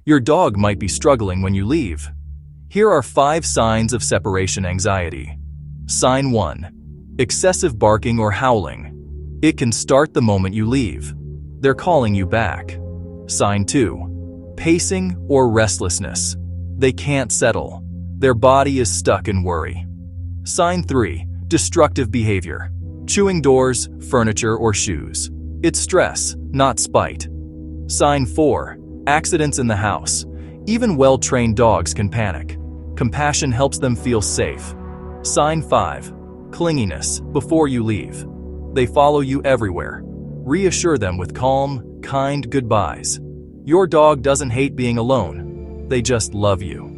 Your dog might be struggling when you leave. Here are 5 signs of separation anxiety. Sign 1. Excessive barking or howling. It can start the moment you leave. They're calling you back. Sign 2. Pacing or restlessness. They can't settle. Their body is stuck in worry. Sign 3. Destructive behavior. Chewing doors, furniture, or shoes. It's stress, not spite. Sign 4. Accidents in the house. Even well-trained dogs can panic. Compassion helps them feel safe. Sign 5. Clinginess before you leave. They follow you everywhere. Reassure them with calm, kind goodbyes. Your dog doesn't hate being alone. They just love you.